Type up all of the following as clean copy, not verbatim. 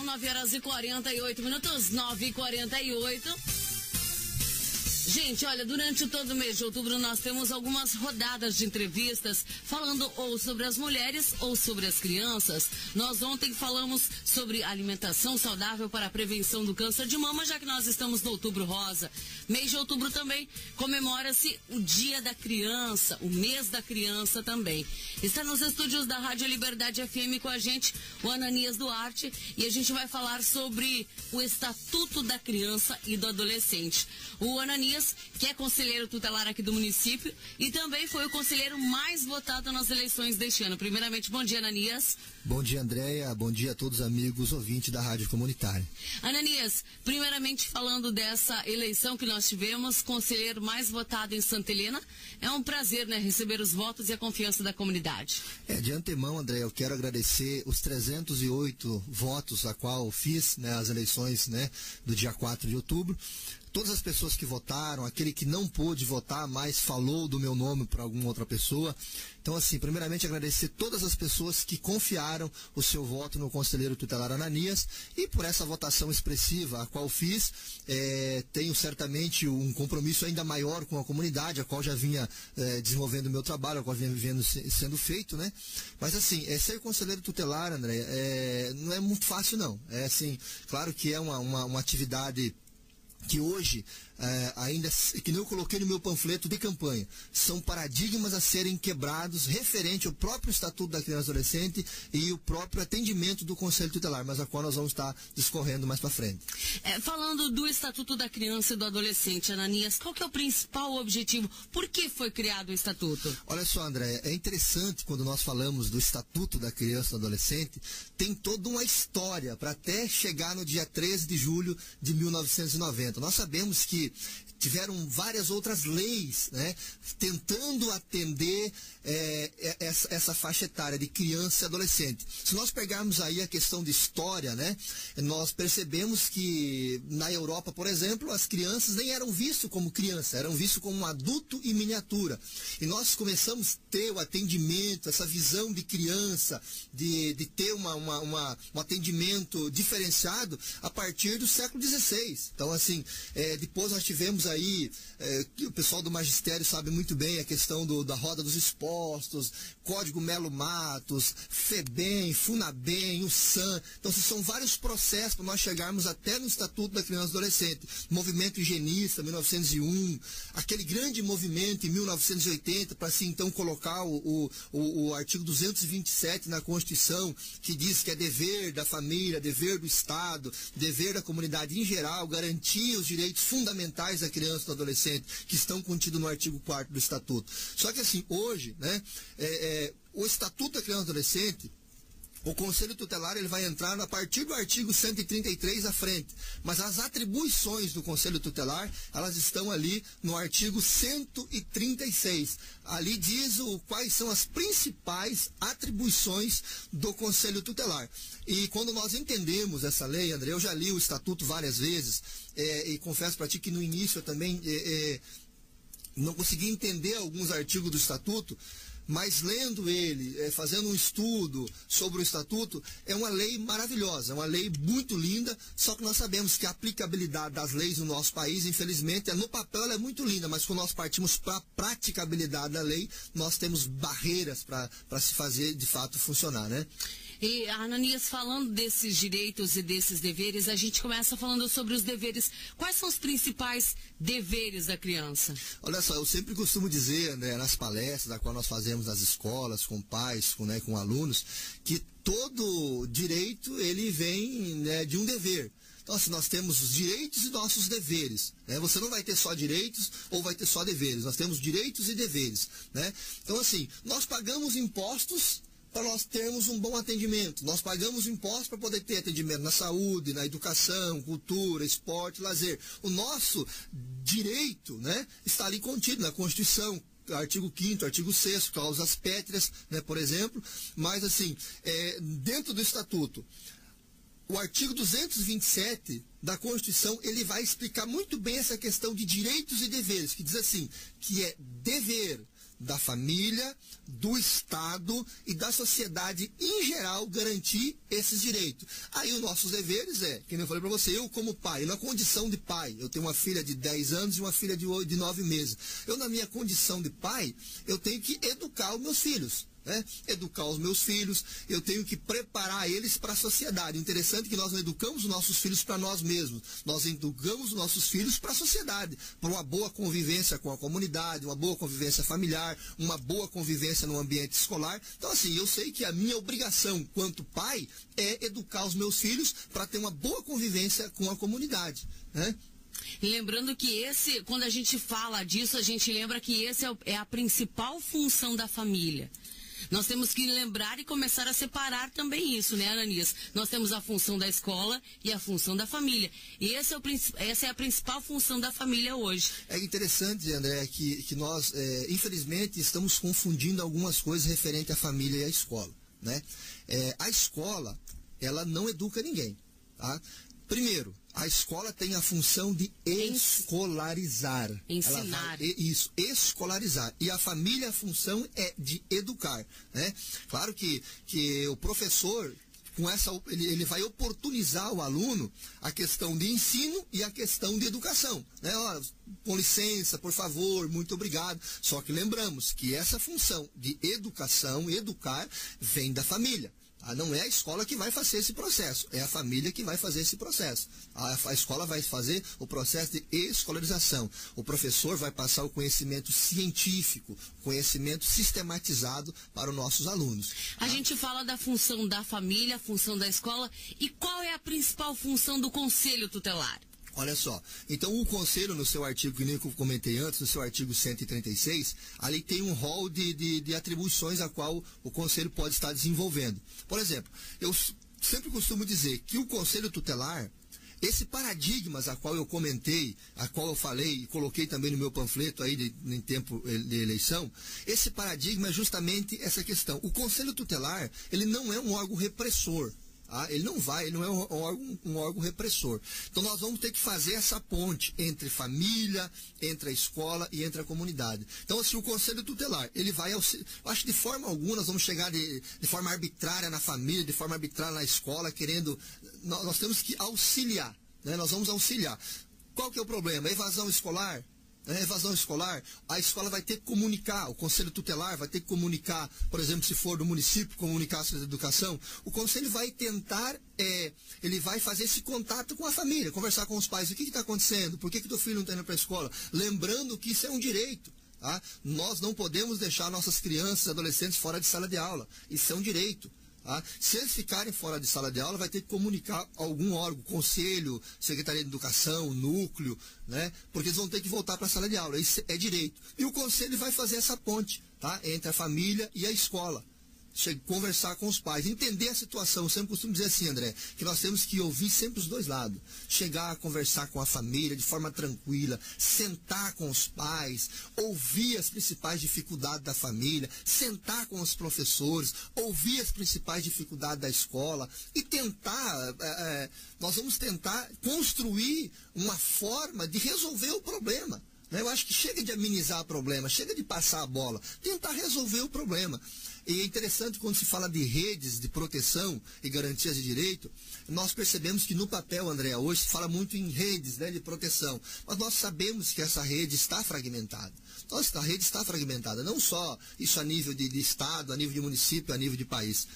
9h48, 9h48. Gente, olha, durante todo o mês de outubro nós temos algumas rodadas de entrevistas falando ou sobre as mulheres ou sobre as crianças. Nós ontem falamos sobre alimentação saudável para a prevenção do câncer de mama, já que nós estamos no Outubro Rosa. Mês de outubro também comemora-se o Dia da Criança, o mês da criança também. Está nos estúdios da Rádio Liberdade FM com a gente o Ananias Duarte e a gente vai falar sobre o Estatuto da Criança e do Adolescente. O Ananias, que é conselheiro tutelar aqui do município e também foi o conselheiro mais votado nas eleições deste ano. Primeiramente, bom dia, Ananias. Bom dia, Andréia. Bom dia a todos os amigos ouvintes da Rádio Comunitária. Ananias, primeiramente falando dessa eleição que nós tivemos, conselheiro mais votado em Santa Helena, é um prazer, né, receber os votos e a confiança da comunidade. De antemão, Andréia, eu quero agradecer os 308 votos a qual fiz, né, as eleições, né, do dia 4 de outubro. Todas as pessoas que votaram, aquele que não pôde votar, mas falou do meu nome para alguma outra pessoa. Então, assim, primeiramente agradecer todas as pessoas que confiaram o seu voto no conselheiro tutelar Ananias e por essa votação expressiva a qual fiz, tenho certamente um compromisso ainda maior com a comunidade, a qual já vinha desenvolvendo o meu trabalho, a qual vinha sendo feito, né? Mas, assim, ser conselheiro tutelar, André, não é muito fácil, não. É, assim, claro que é uma atividade que hoje, ainda, que nem eu coloquei no meu panfleto de campanha, são paradigmas a serem quebrados referente ao próprio Estatuto da Criança e Adolescente e o próprio atendimento do Conselho Tutelar, mas a qual nós vamos estar discorrendo mais para frente. Falando do Estatuto da Criança e do Adolescente, Ananias, qual que é o principal objetivo? Por que foi criado o Estatuto? Olha só, André, é interessante quando nós falamos do Estatuto da Criança e do Adolescente, tem toda uma história para até chegar no dia 13 de julho de 1990. Nós sabemos que tiveram várias outras leis, né, tentando atender essa faixa etária de criança e adolescente. Se nós pegarmos aí a questão de história, né, nós percebemos que na Europa, por exemplo, as crianças nem eram vistas como criança, eram vistas como um adulto em miniatura. E nós começamos a ter o atendimento, essa visão de criança, de ter um atendimento diferenciado a partir do século XVI. Então, assim, depois nós tivemos aí, o pessoal do magistério sabe muito bem a questão da roda dos expostos, Código Melo Matos, FEBEM, FUNABEM, o SAM. Então, são vários processos para nós chegarmos até no Estatuto da Criança e Adolescente. Movimento Higienista, 1901, aquele grande movimento em 1980 para se então colocar o artigo 227 na Constituição, que diz que é dever da família, dever do Estado, dever da comunidade em geral, garantir os direitos fundamentais da criança e do adolescente, que estão contidos no artigo 4º do Estatuto. Só que assim, hoje, né, o Estatuto da Criança e Adolescente, o Conselho Tutelar ele vai entrar a partir do artigo 133 à frente, mas as atribuições do Conselho Tutelar, elas estão ali no artigo 136. Ali diz quais são as principais atribuições do Conselho Tutelar. E quando nós entendemos essa lei, André, eu já li o Estatuto várias vezes, e confesso para ti que no início eu também não consegui entender alguns artigos do Estatuto, mas lendo ele, fazendo um estudo sobre o Estatuto, é uma lei maravilhosa, é uma lei muito linda, só que nós sabemos que a aplicabilidade das leis no nosso país, infelizmente, no papel ela é muito linda, mas quando nós partimos para a praticabilidade da lei, nós temos barreiras para se fazer de fato funcionar, né? E, Ananias, falando desses direitos e desses deveres, a gente começa falando sobre os deveres. Quais são os principais deveres da criança? Olha só, eu sempre costumo dizer, André, nas palestras, da qual nós fazemos nas escolas, com pais, com alunos, que todo direito, ele vem, né, de um dever. Então, assim, nós temos os direitos e nossos deveres, né? Você não vai ter só direitos ou vai ter só deveres. Nós temos direitos e deveres, né? Então, assim, nós pagamos impostos para nós termos um bom atendimento. Nós pagamos impostos para poder ter atendimento na saúde, na educação, cultura, esporte, lazer. O nosso direito, né, está ali contido na Constituição, artigo 5º, artigo 6º, cláusulas pétreas, né, por exemplo. Mas, assim, dentro do Estatuto, o artigo 227 da Constituição, ele vai explicar muito bem essa questão de direitos e deveres, que diz assim, que é dever da família, do Estado e da sociedade em geral garantir esses direitos. Aí os nossos deveres que nem eu falei para você, eu como pai, na condição de pai, eu tenho uma filha de 10 anos e uma filha de 9 meses. Eu, na minha condição de pai, eu tenho que educar os meus filhos. Educar os meus filhos, eu tenho que preparar eles para a sociedade. O interessante é que nós não educamos os nossos filhos para nós mesmos, nós educamos os nossos filhos para a sociedade, para uma boa convivência com a comunidade, uma boa convivência familiar, uma boa convivência no ambiente escolar. Então, assim, eu sei que a minha obrigação, quanto pai, é educar os meus filhos para ter uma boa convivência com a comunidade, E lembrando que quando a gente fala disso, a gente lembra que esse é a principal função da família. Nós temos que lembrar e começar a separar também isso, né, Ananias? Nós temos a função da escola e a função da família. E essa é a principal função da família hoje. É interessante, André, que nós, infelizmente, estamos confundindo algumas coisas referente à família e à escola, a escola, ela não educa ninguém, tá? Primeiro, a escola tem a função de escolarizar. Ensinar. Isso, escolarizar. E a família, a função é de educar, Claro que o professor, ele vai oportunizar o aluno a questão de ensino e a questão de educação, com licença, por favor, muito obrigado. Só que lembramos que essa função de educação, educar, vem da família. Não é a escola que vai fazer esse processo, é a família que vai fazer esse processo. A escola vai fazer o processo de escolarização. O professor vai passar o conhecimento científico, conhecimento sistematizado para os nossos alunos. A gente fala da função da família, a função da escola, e qual é a principal função do Conselho Tutelar? Olha só, então o Conselho, no seu artigo, que nem eu comentei antes, no seu artigo 136, ali tem um rol de atribuições a qual o Conselho pode estar desenvolvendo. Por exemplo, eu sempre costumo dizer que o Conselho Tutelar, esse paradigmas a qual eu comentei, a qual eu falei e coloquei também no meu panfleto aí em tempo de eleição, esse paradigma é justamente essa questão. O Conselho Tutelar, ele não é um órgão repressor. Ele não é um órgão repressor. Então nós vamos ter que fazer essa ponte entre família, entre a escola e entre a comunidade. Então, assim, o Conselho Tutelar, ele vai auxiliar. Acho que de forma alguma nós vamos chegar de forma arbitrária na família, de forma arbitrária na escola, querendo. Nós temos que auxiliar, Nós vamos auxiliar. Qual que é o problema? A evasão escolar? Evasão escolar, a escola vai ter que comunicar, o Conselho Tutelar vai ter que comunicar, por exemplo, se for do município, comunicar a sua educação. O Conselho vai tentar, ele vai fazer esse contato com a família, conversar com os pais, o que está acontecendo, por que teu filho não está indo para a escola? Lembrando que isso é um direito. Nós não podemos deixar nossas crianças e adolescentes fora de sala de aula, isso é um direito. Se eles ficarem fora de sala de aula, vai ter que comunicar algum órgão, conselho, Secretaria de Educação, núcleo, porque eles vão ter que voltar para a sala de aula, isso é direito. E o conselho vai fazer essa ponte, entre a família e a escola. Conversar com os pais, entender a situação. Eu sempre costumo dizer assim, André, que nós temos que ouvir sempre os dois lados. Chegar a conversar com a família de forma tranquila, sentar com os pais, ouvir as principais dificuldades da família, sentar com os professores, ouvir as principais dificuldades da escola e tentar, nós vamos tentar construir uma forma de resolver o problema. Eu acho que chega de amenizar o problema, chega de passar a bola, tentar resolver o problema. E é interessante quando se fala de redes de proteção e garantias de direito, nós percebemos que no papel, André, hoje se fala muito em redes de proteção, mas nós sabemos que essa rede está fragmentada. Nossa, a rede está fragmentada, não só isso a nível de Estado, a nível de município, a nível de país.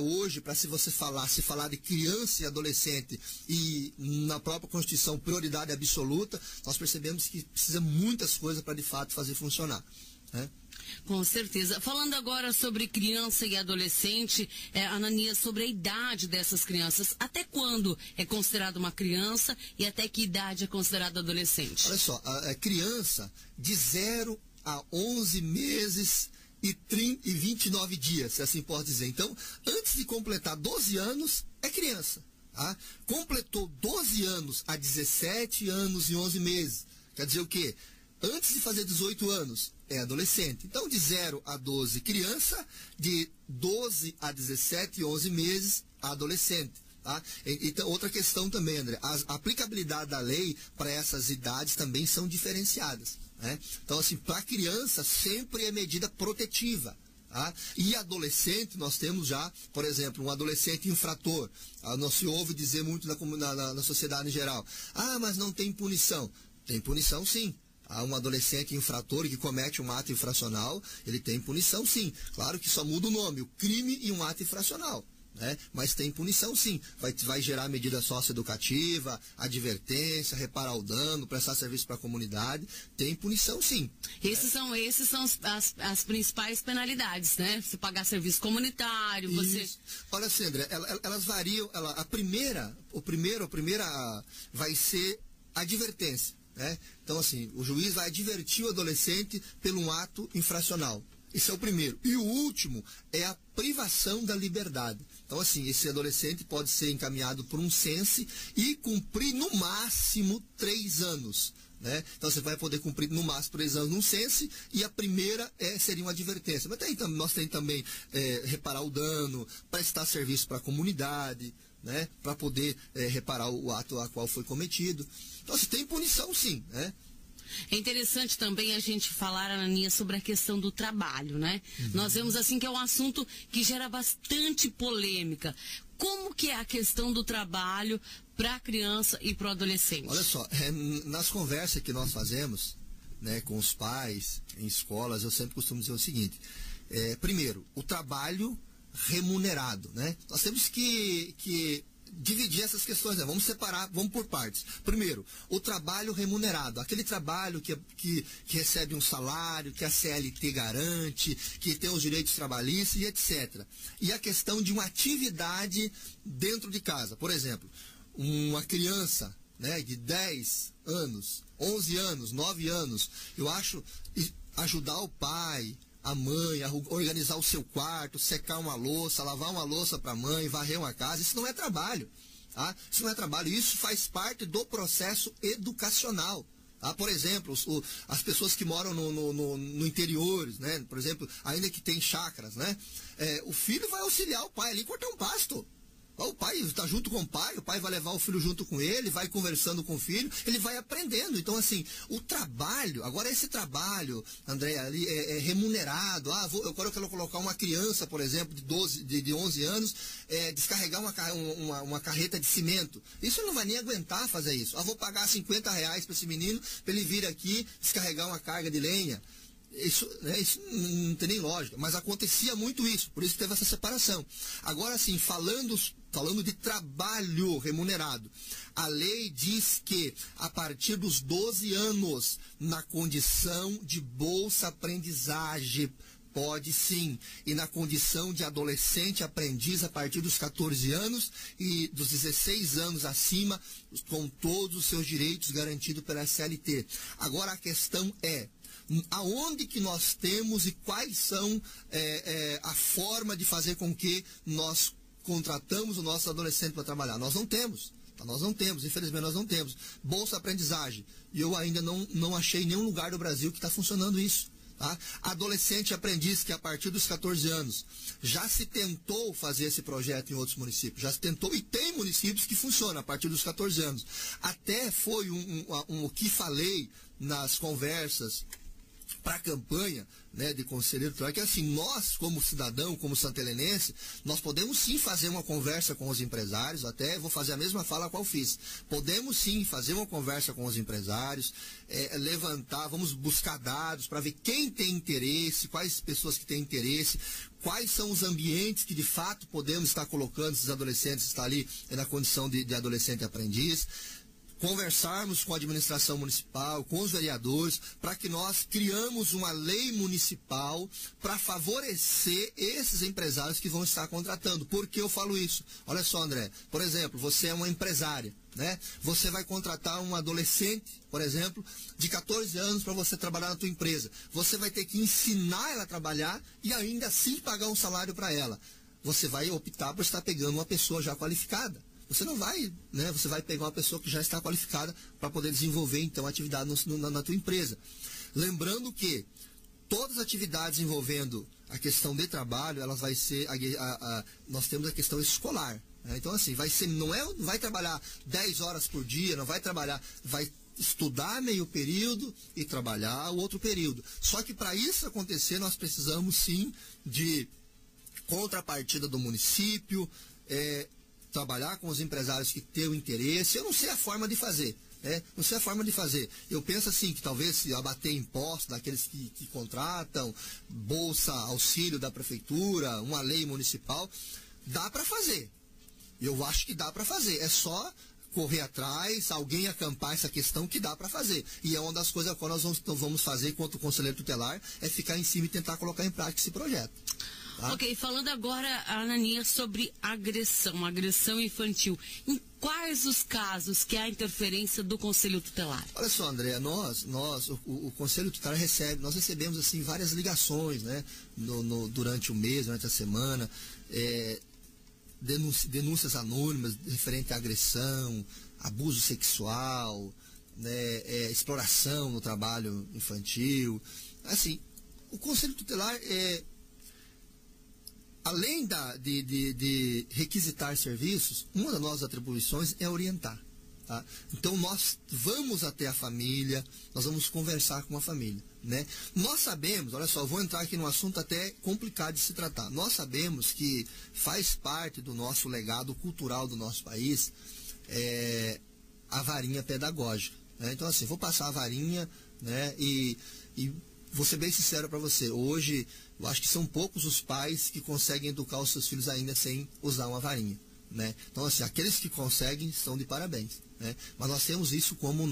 Hoje, para se falar de criança e adolescente e na própria Constituição prioridade absoluta, nós percebemos que precisa muitas coisas para de fato fazer funcionar. Com certeza. Falando agora sobre criança e adolescente, Ananias, sobre a idade dessas crianças, até quando é considerada uma criança e até que idade é considerada adolescente? Olha só, a criança de 0 a 11 meses e 29 dias, se assim pode dizer. Então, antes de completar 12 anos, é criança. Completou 12 anos a 17 anos e 11 meses. Quer dizer o quê? Antes de fazer 18 anos, é adolescente. Então, de 0 a 12, criança. De 12 a 17 e 11 meses, adolescente. Tá? Então, outra questão também, André, a aplicabilidade da lei para essas idades também são diferenciadas. Né? Então, assim, para criança sempre é medida protetiva. Tá? E adolescente, nós temos já, por exemplo, um adolescente infrator. Não se ouve dizer muito na sociedade em geral. Mas não tem punição. Tem punição, sim. Um adolescente infrator que comete um ato infracional, ele tem punição, sim. Claro que só muda o nome, o crime e um ato infracional. Né? Mas tem punição, sim. Vai gerar medida socioeducativa, advertência, reparar o dano, prestar serviço para a comunidade. Tem punição, sim. Esses são as principais penalidades, né? Se pagar serviço comunitário, você... Olha, Sandra, elas variam. A primeira vai ser advertência. Né? Então, assim, o juiz vai advertir o adolescente pelo um ato infracional. Esse é o primeiro. E o último é a privação da liberdade. Então, assim, esse adolescente pode ser encaminhado por um sense e cumprir no máximo 3 anos. Né? Então, você vai poder cumprir no máximo 3 anos num sense, e a primeira seria uma advertência. Mas nós temos também reparar o dano, prestar serviço para a comunidade, né? Para poder reparar o ato a qual foi cometido. Então, assim, tem punição, sim, né? É interessante também a gente falar, Ananinha, sobre a questão do trabalho, né? Nós vemos assim que é um assunto que gera bastante polêmica. Como que é a questão do trabalho para a criança e para o adolescente? Olha só, nas conversas que nós fazemos, né, com os pais, em escolas, eu sempre costumo dizer o seguinte. Primeiro, o trabalho remunerado, né? Nós temos que dividir essas questões, né? Vamos separar, vamos por partes. Primeiro, o trabalho remunerado, aquele trabalho que recebe um salário, que a CLT garante, que tem os direitos trabalhistas e etc. E a questão de uma atividade dentro de casa. Por exemplo, uma criança, né, de 10 anos, 11 anos, 9 anos, eu acho ajudar o pai, a mãe, a organizar o seu quarto, secar uma louça, lavar uma louça para a mãe, varrer uma casa, isso não é trabalho. Tá? Isso não é trabalho, isso faz parte do processo educacional. Tá? Por exemplo, as pessoas que moram no interior, né? Por exemplo, ainda que tem chácaras, né? O filho vai auxiliar o pai ali cortar um pasto. O pai está junto com o pai vai levar o filho junto com ele, vai conversando com o filho, ele vai aprendendo. Então, assim, o trabalho, agora esse trabalho, André, ali é remunerado. Eu quero colocar uma criança, por exemplo, de 11 anos, descarregar uma carreta de cimento. Isso não vai nem aguentar fazer isso. Vou pagar R$50 para esse menino, para ele vir aqui descarregar uma carga de lenha. Isso não tem nem lógica, mas acontecia muito isso, por isso que teve essa separação. Agora, sim, falando de trabalho remunerado, a lei diz que a partir dos 12 anos, na condição de bolsa-aprendizagem, pode sim, e na condição de adolescente aprendiz a partir dos 14 anos e dos 16 anos acima, com todos os seus direitos garantidos pela CLT. Agora a questão é, aonde que nós temos e quais são a forma de fazer com que nós contratamos o nosso adolescente para trabalhar? Nós não temos, infelizmente nós não temos. Bolsa aprendizagem, e eu ainda não achei nenhum lugar do Brasil que está funcionando isso. Tá? Adolescente aprendiz, que a partir dos 14 anos já se tentou fazer esse projeto em outros municípios, já se tentou, e tem municípios que funcionam a partir dos 14 anos. Até foi o que falei nas conversas para a campanha, né, de conselheiro, que assim, nós como cidadão, como santelenense, nós podemos sim fazer uma conversa com os empresários, até vou fazer a mesma fala qual fiz, podemos sim fazer uma conversa com os empresários, vamos buscar dados para ver quem tem interesse, quais pessoas que têm interesse, quais são os ambientes que de fato podemos estar colocando esses adolescentes, estar ali na condição de adolescente aprendiz, conversarmos com a administração municipal, com os vereadores, para que nós criamos uma lei municipal para favorecer esses empresários que vão estar contratando. Por que eu falo isso? Olha só, André, por exemplo, você é uma empresária, né? Você vai contratar um adolescente, por exemplo, de 14 anos para você trabalhar na tua empresa. Você vai ter que ensinar ela a trabalhar e ainda assim pagar um salário para ela. Você vai optar por estar pegando uma pessoa já qualificada. Você não vai, né? Você vai pegar uma pessoa que já está qualificada para poder desenvolver, então, a atividade na tua empresa. Lembrando que todas as atividades envolvendo a questão de trabalho, elas vai ser, nós temos a questão escolar, Então, assim, não vai trabalhar 10 horas por dia, não vai trabalhar, vai estudar meio período e trabalhar o outro período. Só que para isso acontecer, nós precisamos sim de contrapartida do município, trabalhar com os empresários que têm o interesse. Eu não sei a forma de fazer. Não sei a forma de fazer. Eu penso assim, que talvez se abater impostos daqueles que contratam, bolsa, auxílio da prefeitura, uma lei municipal, dá para fazer. Eu acho que dá para fazer. É só correr atrás, alguém acampar essa questão que dá para fazer. E é uma das coisas que nós vamos fazer enquanto conselheiro tutelar, é ficar em cima e tentar colocar em prática esse projeto. Tá? Ok, falando agora, Ananias, sobre agressão infantil. Em quais os casos que há interferência do Conselho Tutelar? Olha só, André, o Conselho Tutelar nós recebemos assim várias ligações, né, durante o mês, durante a semana, denúncias anônimas referente à agressão, abuso sexual, né, exploração no trabalho infantil. Assim, o Conselho Tutelar além de requisitar serviços, uma das nossas atribuições é orientar. Tá? Então, nós vamos até a família, nós vamos conversar com a família. Né? Nós sabemos, olha só, eu vou entrar aqui num assunto até complicado de se tratar. Nós sabemos que faz parte do nosso legado cultural do nosso país a varinha pedagógica. Né? Então, assim, vou passar a varinha, né, e vou ser bem sincero para você, hoje eu acho que são poucos os pais que conseguem educar os seus filhos ainda sem usar uma varinha. Né? Então, assim, aqueles que conseguem estão de parabéns. Né? Mas nós temos isso como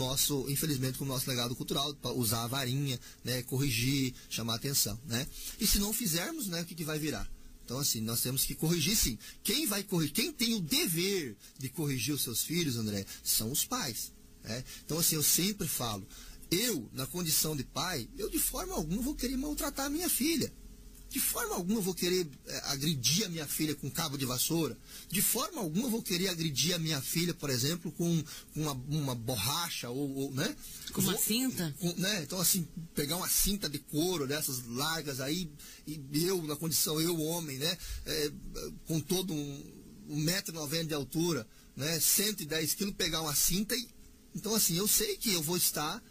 infelizmente, como nosso legado cultural, para usar a varinha, né, corrigir, chamar atenção. Né? E se não fizermos, né, o que vai virar? Então, assim, nós temos que corrigir sim. Quem vai corrigir, quem tem o dever de corrigir os seus filhos, André, são os pais. Né? Então, assim, eu sempre falo, eu, na condição de pai, eu de forma alguma vou querer maltratar a minha filha. De forma alguma eu vou querer agredir a minha filha com cabo de vassoura. De forma alguma eu vou querer agredir a minha filha, por exemplo, com uma borracha né? Com uma cinta? Né? Então, assim, pegar uma cinta de couro dessas largas aí, e eu, na condição, eu homem, né? Com todo 1,90 m de altura, né? 110 quilos, pegar uma cinta e... Então, assim, eu sei que eu vou estar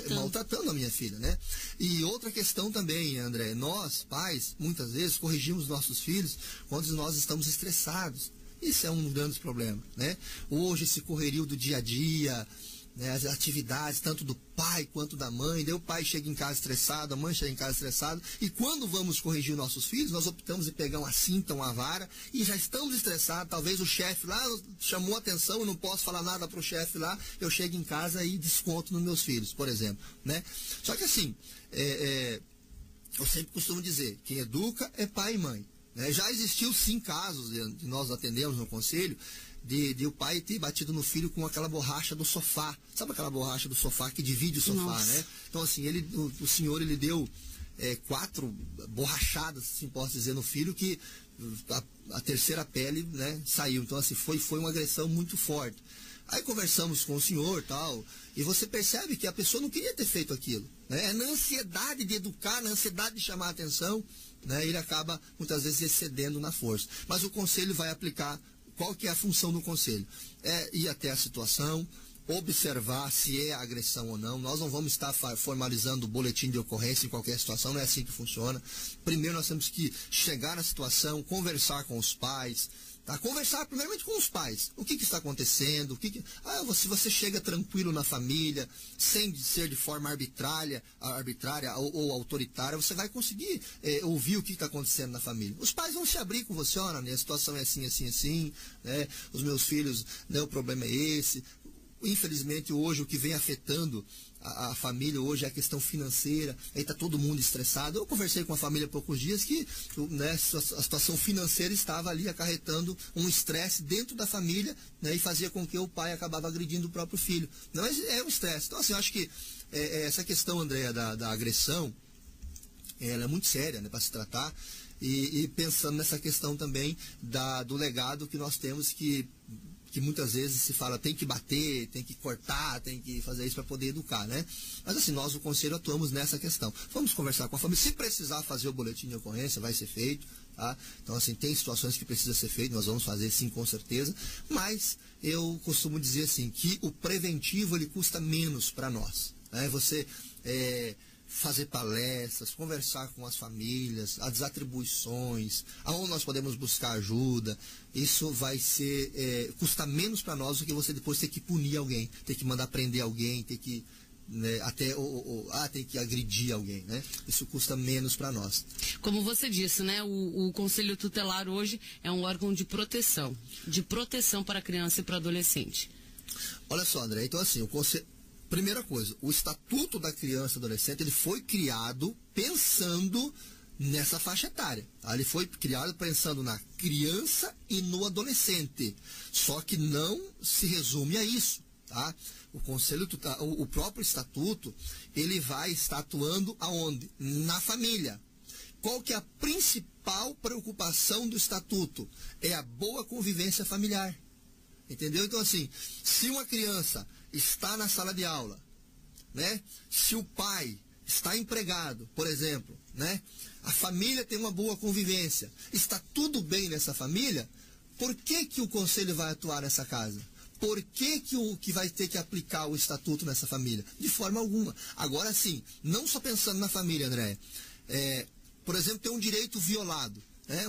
maltratando a minha filha, né? E outra questão também, André, nós, pais, muitas vezes corrigimos nossos filhos quando nós estamos estressados. Isso é um grande problema, né? Hoje, esse correrio do dia a dia, né, as atividades, tanto do pai quanto da mãe, daí o pai chega em casa estressado, a mãe chega em casa estressada, e quando vamos corrigir nossos filhos, nós optamos em pegar uma cinta, uma vara, e já estamos estressados, talvez o chefe lá chamou atenção, eu não posso falar nada para o chefe lá, eu chego em casa e desconto nos meus filhos, por exemplo, né? Só que assim, eu sempre costumo dizer, quem educa é pai e mãe, né? Já existiu sim casos, que nós atendemos no conselho, de o pai ter batido no filho com aquela borracha do sofá. Sabe aquela borracha do sofá que divide o sofá, Nossa. Né? Então, assim, o senhor, ele deu 4 borrachadas, assim posso dizer, no filho, que a terceira pele, né, saiu. Então, assim, foi uma agressão muito forte. Aí conversamos com o senhor, tal, e você percebe que a pessoa não queria ter feito aquilo. Né? É na ansiedade de educar, na ansiedade de chamar a atenção, né, ele acaba, muitas vezes, excedendo na força. Mas o conselho vai aplicar. Qual que é a função do conselho? É ir até a situação, observar se é agressão ou não. Nós não vamos estar formalizando o boletim de ocorrência em qualquer situação, não é assim que funciona. Primeiro nós temos que chegar na situação, conversar com os pais, tá? Conversar primeiramente com os pais. O que está acontecendo? Se você chega tranquilo na família, sem ser de forma arbitrária ou autoritária, você vai conseguir ouvir o que está acontecendo na família. Os pais vão se abrir com você, olha, a situação é assim, assim, assim, né? Os meus filhos, né, o problema é esse. Infelizmente, hoje, o que vem afetando a família hoje é a questão financeira, aí está todo mundo estressado. Eu conversei com a família há poucos dias que, né, a situação financeira estava ali acarretando um estresse dentro da família, né, e fazia com que o pai acabava agredindo o próprio filho. Não, mas é um estresse. Então, assim, eu acho que essa questão, Andréa, da agressão, ela é muito séria, né, para se tratar, e pensando nessa questão também do legado que nós temos que que muitas vezes se fala tem que bater, tem que cortar, tem que fazer isso para poder educar, né? Mas assim, nós, o Conselho, atuamos nessa questão. Vamos conversar com a família. Se precisar fazer o boletim de ocorrência, vai ser feito, tá? Então, assim, tem situações que precisa ser feito, nós vamos fazer sim, com certeza. Mas eu costumo dizer assim, que o preventivo, ele custa menos para nós, né? Você fazer palestras, conversar com as famílias, as atribuições, aonde nós podemos buscar ajuda, isso vai ser, custa menos para nós do que você depois ter que punir alguém, ter que mandar prender alguém, ter que, né, tem que agredir alguém, né? Isso custa menos para nós. Como você disse, né, o Conselho Tutelar hoje é um órgão de proteção para a criança e para o adolescente. Olha só, André, então assim, primeira coisa, o Estatuto da Criança e Adolescente, ele foi criado pensando nessa faixa etária. Tá? Ele foi criado pensando na criança e no adolescente. Só que não se resume a isso. Tá? O próprio Estatuto, ele vai estar atuando aonde? Na família. Qual que é a principal preocupação do Estatuto? É a boa convivência familiar. Entendeu? Então, assim, se uma criança está na sala de aula, né? Se o pai está empregado, por exemplo, né? A família tem uma boa convivência, está tudo bem nessa família, por que que o Conselho vai atuar nessa casa? Por que que vai ter que aplicar o Estatuto nessa família? De forma alguma. Agora sim, não só pensando na família, André. Por exemplo, tem um direito violado, né?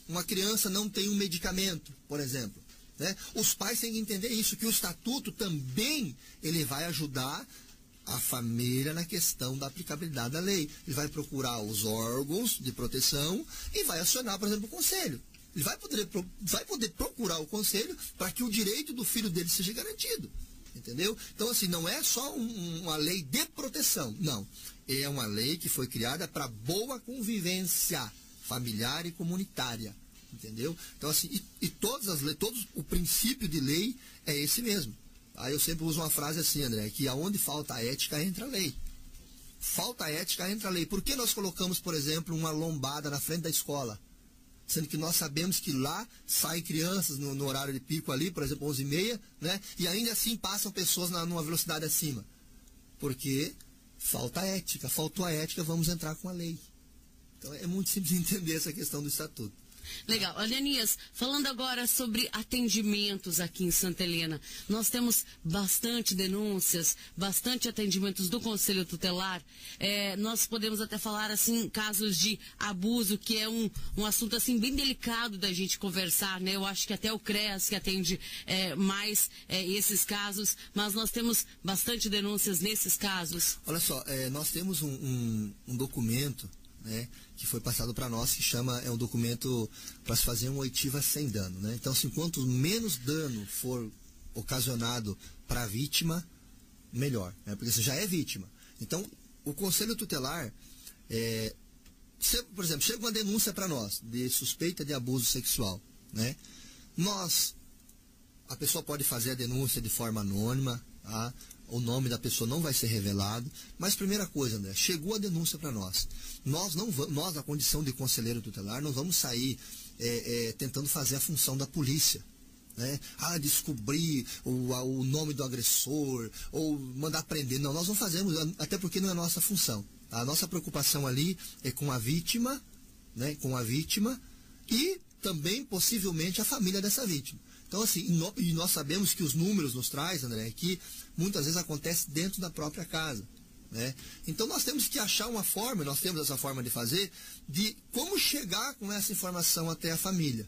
Uma criança não tem um medicamento, por exemplo. Né? Os pais têm que entender isso, que o Estatuto também ele vai ajudar a família na questão da aplicabilidade da lei. Ele vai procurar os órgãos de proteção e vai acionar, por exemplo, o Conselho. Ele vai poder procurar o Conselho para que o direito do filho dele seja garantido. Entendeu? Então, assim, não é só uma lei de proteção, não. É uma lei que foi criada para boa convivência familiar e comunitária. Entendeu? Então, assim, todas as leis, o princípio de lei é esse mesmo. Aí eu sempre uso uma frase assim, André, que aonde falta a ética, entra a lei. Falta a ética, entra a lei. Por que nós colocamos, por exemplo, uma lombada na frente da escola? Sendo que nós sabemos que lá saem crianças no horário de pico ali, por exemplo, 11h30, né? E ainda assim passam pessoas numa velocidade acima. Porque falta a ética. Faltou a ética, vamos entrar com a lei. Então é muito simples entender essa questão do Estatuto. Legal. Ananias, falando agora sobre atendimentos aqui em Santa Helena, nós temos bastante denúncias, bastante atendimentos do Conselho Tutelar. Nós podemos até falar assim, casos de abuso, que é um assunto assim bem delicado da gente conversar, né? Eu acho que até o CREAS que atende mais esses casos, mas nós temos bastante denúncias nesses casos. Olha só, nós temos um documento, né, que foi passado para nós, que é um documento para se fazer uma oitiva sem dano, né? Então, assim, quanto menos dano for ocasionado para a vítima, melhor, né? Porque você já é vítima. Então, o Conselho Tutelar, por exemplo, chega uma denúncia para nós de suspeita de abuso sexual, né? A pessoa pode fazer a denúncia de forma anônima, tá? O nome da pessoa não vai ser revelado, mas primeira coisa, André, chegou a denúncia para nós. Nós, na condição de conselheiro tutelar, não vamos sair tentando fazer a função da polícia, né? Descobrir o nome do agressor, ou mandar prender. Não, nós não fazemos, até porque não é nossa função. A nossa preocupação ali é com a vítima, né? Com a vítima e também, possivelmente, a família dessa vítima. Então, assim, e nós sabemos que os números nos traz, André, que muitas vezes acontece dentro da própria casa, né? Então, nós temos que achar uma forma, nós temos essa forma de fazer, de como chegar com essa informação até a família.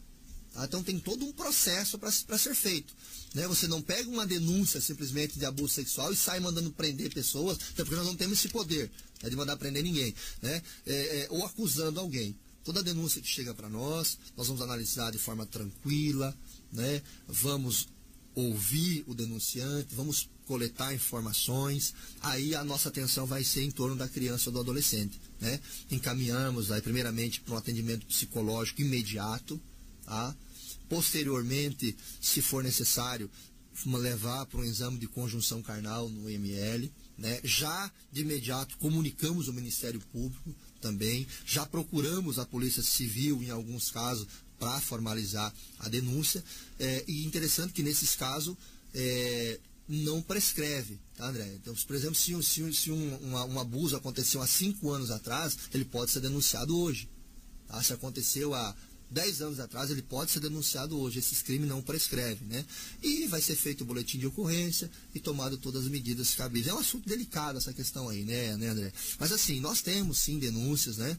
Tá? Então, tem todo um processo para ser feito, né? Você não pega uma denúncia simplesmente de abuso sexual e sai mandando prender pessoas, até porque nós não temos esse poder, né, de mandar prender ninguém, né? Ou acusando alguém. Toda denúncia que chega para nós vamos analisar de forma tranquila, né? Vamos ouvir o denunciante, vamos coletar informações, aí a nossa atenção vai ser em torno da criança ou do adolescente, né? Encaminhamos aí, primeiramente para um atendimento psicológico imediato, tá? Posteriormente, se for necessário, levar para um exame de conjunção carnal no IML, né? Já de imediato comunicamos o Ministério Público também, já procuramos a Polícia Civil em alguns casos para formalizar a denúncia. E interessante que nesses casos não prescreve, tá, André? Então, por exemplo, se um abuso aconteceu há 5 anos atrás, ele pode ser denunciado hoje. Tá? Se aconteceu há 10 anos atrás, ele pode ser denunciado hoje. Esses crimes não prescrevem, né? E vai ser feito o boletim de ocorrência e tomado todas as medidas cabíveis. É um assunto delicado essa questão aí, né, André? Mas assim, nós temos sim denúncias, né?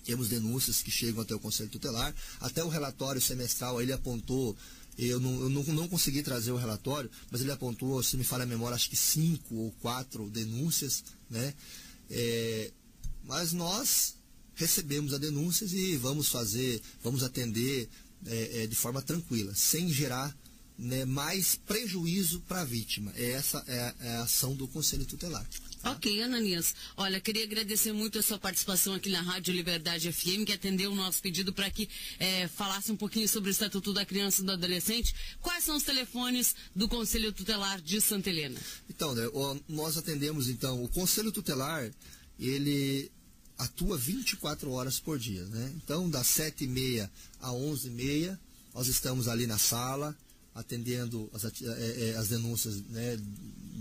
Temos denúncias que chegam até o Conselho Tutelar. Até o relatório semestral, ele apontou, eu não consegui trazer o relatório, mas ele apontou, se me falha a memória, acho que 5 ou 4 denúncias, né? Mas nós recebemos as denúncias e vamos atender de forma tranquila, sem gerar, né, mais prejuízo para a vítima. Essa é a ação do Conselho Tutelar. Tá? Ok, Ananias. Olha, queria agradecer muito a sua participação aqui na Rádio Liberdade FM, que atendeu o nosso pedido para que falasse um pouquinho sobre o Estatuto da Criança e do Adolescente. Quais são os telefones do Conselho Tutelar de Santa Helena? Então, né, nós atendemos, então, o Conselho Tutelar, ele atua 24 horas por dia, né? Então, das 7h30 a 11h30, nós estamos ali na sala, atendendo as denúncias, né,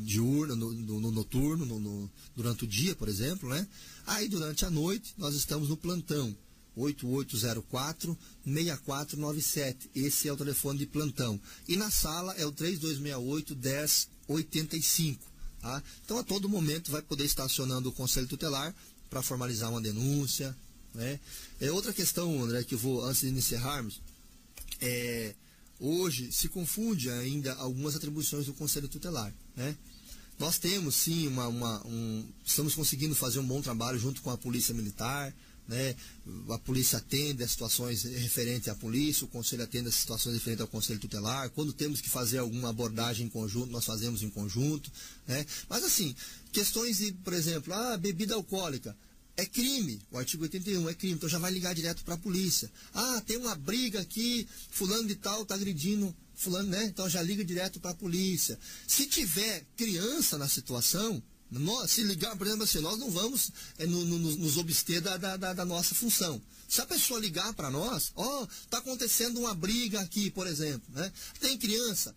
diurnas, no noturno, durante o dia, por exemplo, né? Aí, durante a noite, nós estamos no plantão, 8804-6497. Esse é o telefone de plantão. E na sala é o 3268-1085. Tá? Então, a todo momento, vai poder estar acionando o Conselho Tutelar para formalizar uma denúncia, né? Outra questão, André, que eu vou, antes de encerrarmos, hoje se confunde ainda algumas atribuições do Conselho Tutelar, né? Nós temos, sim, estamos conseguindo fazer um bom trabalho junto com a Polícia Militar, né? A polícia atende as situações referentes à polícia, o Conselho atende as situações referentes ao Conselho Tutelar. Quando temos que fazer alguma abordagem em conjunto, nós fazemos em conjunto, né? Mas assim, questões de, por exemplo, bebida alcoólica, é crime, o artigo 81 é crime, então já vai ligar direto para a polícia. Tem uma briga aqui, fulano de tal está agredindo fulano, né? Então já liga direto para a polícia. Se tiver criança na situação, se ligar, por exemplo, assim, nós não vamos nos abster da nossa função. Se a pessoa ligar para nós, está acontecendo uma briga aqui, por exemplo, né? Tem criança?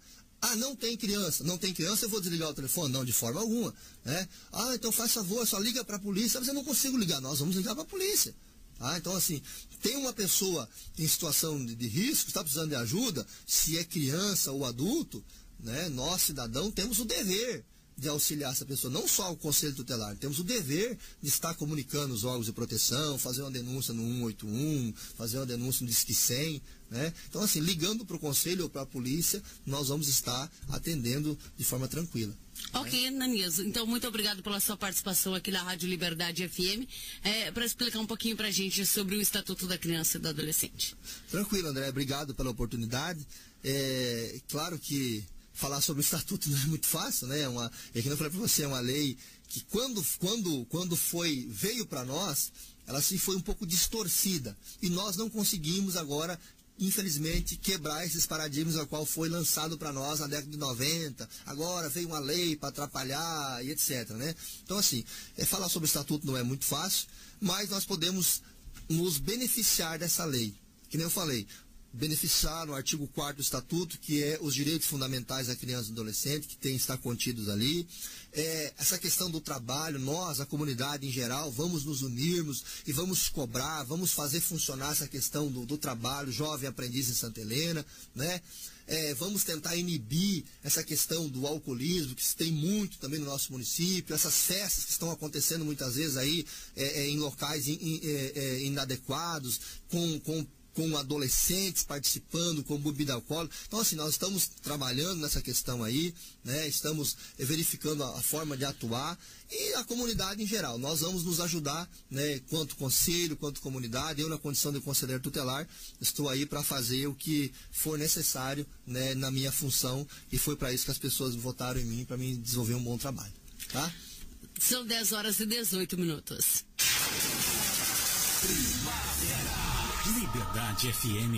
Não tem criança. Não tem criança, eu vou desligar o telefone? Não, de forma alguma, né? Então faz favor, só liga para a polícia. Mas eu não consigo ligar, nós vamos ligar para a polícia. Então, assim, tem uma pessoa em situação de risco, está precisando de ajuda, se é criança ou adulto, né? Nós, cidadão, temos o dever de auxiliar essa pessoa, não só o Conselho Tutelar, temos o dever de estar comunicando os órgãos de proteção, fazer uma denúncia no 181, fazer uma denúncia no Disque 100, né? Então, assim, ligando para o Conselho ou para a polícia, nós vamos estar atendendo de forma tranquila. Ok, Ananias, então muito obrigado pela sua participação aqui na Rádio Liberdade FM, para explicar um pouquinho para a gente sobre o Estatuto da Criança e do Adolescente. Tranquilo, André, obrigado pela oportunidade. Claro que falar sobre o Estatuto não é muito fácil, né? É que eu falei para você, é uma lei que quando veio para nós, ela se foi um pouco distorcida. E nós não conseguimos agora, infelizmente, quebrar esses paradigmas ao qual foi lançado para nós na década de 90. Agora veio uma lei para atrapalhar e etc, né? Então, assim, falar sobre o Estatuto não é muito fácil, mas nós podemos nos beneficiar dessa lei. Que nem eu falei, beneficiar no artigo 4º do Estatuto, que é os direitos fundamentais da criança e do adolescente, que está contidos ali. Essa questão do trabalho, nós, a comunidade em geral, vamos nos unirmos e vamos cobrar, vamos fazer funcionar essa questão do trabalho, jovem aprendiz em Santa Helena, né? Vamos tentar inibir essa questão do alcoolismo, que se tem muito também no nosso município, essas festas que estão acontecendo muitas vezes aí em locais inadequados, com adolescentes participando, com bebida alcoólica. Então, assim, nós estamos trabalhando nessa questão aí, né? Estamos verificando a forma de atuar, e a comunidade em geral. Nós vamos nos ajudar, né? Quanto conselho, quanto comunidade. Eu, na condição de conselheiro tutelar, estou aí para fazer o que for necessário, né? Na minha função, e foi para isso que as pessoas votaram em mim, para mim desenvolver um bom trabalho, tá? São 10h18. Liberdade FM.